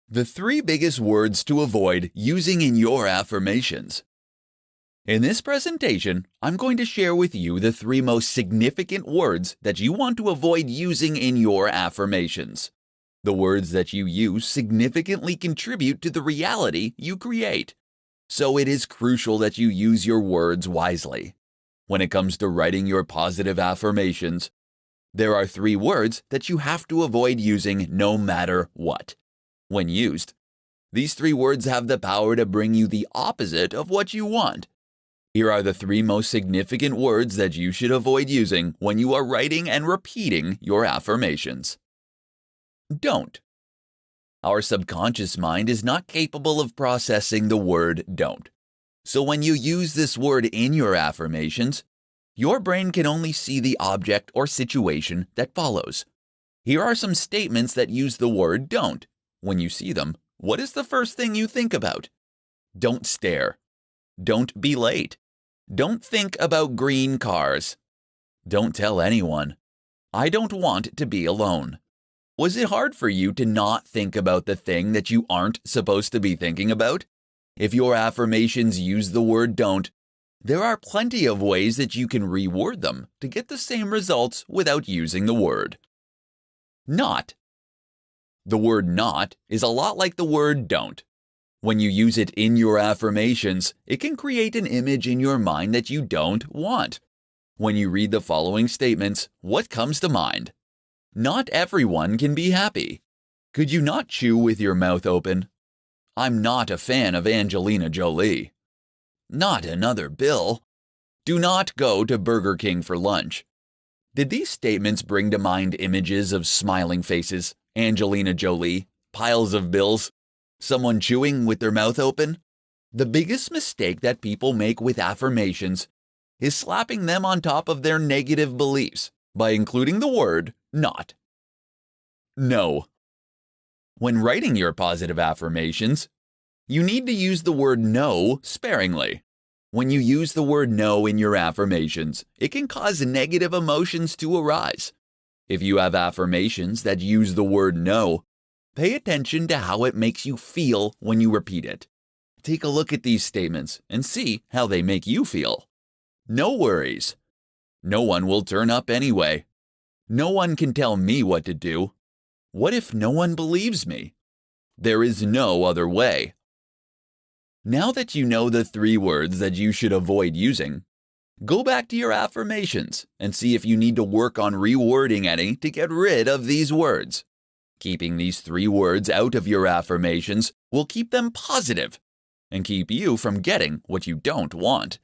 The 3 biggest words to avoid using in your affirmations. In this presentation, I'm going to share with you the 3 most significant words that you want to avoid using in your affirmations. The words that you use significantly contribute to the reality you create. So it is crucial that you use your words wisely. When it comes to writing your positive affirmations, there are 3 words that you have to avoid using no matter what. When used, these 3 words have the power to bring you the opposite of what you want. Here are the 3 most significant words that you should avoid using when you are writing and repeating your affirmations. Don't. Our subconscious mind is not capable of processing the word don't. So when you use this word in your affirmations, your brain can only see the object or situation that follows. Here are some statements that use the word don't. When you see them, what is the first thing you think about? Don't stare. Don't be late. Don't think about green cars. Don't tell anyone. I don't want to be alone. Was it hard for you to not think about the thing that you aren't supposed to be thinking about? If your affirmations use the word don't, there are plenty of ways that you can reword them to get the same results without using the word. Not. The word not is a lot like the word don't. When you use it in your affirmations, it can create an image in your mind that you don't want. When you read the following statements, what comes to mind? Not everyone can be happy. Could you not chew with your mouth open? I'm not a fan of Angelina Jolie. Not another bill. Do not go to Burger King for lunch. Did these statements bring to mind images of smiling faces, Angelina Jolie, piles of bills, someone chewing with their mouth open? The biggest mistake that people make with affirmations is slapping them on top of their negative beliefs by including the word not. No. When writing your positive affirmations, you need to use the word no sparingly. When you use the word no in your affirmations, it can cause negative emotions to arise. If you have affirmations that use the word no, pay attention to how it makes you feel when you repeat it. Take a look at these statements and see how they make you feel. No worries. No one will turn up anyway. No one can tell me what to do. What if no one believes me? There is no other way. Now that you know the 3 words that you should avoid using, go back to your affirmations and see if you need to work on rewording any to get rid of these words. Keeping these 3 words out of your affirmations will keep them positive and keep you from getting what you don't want.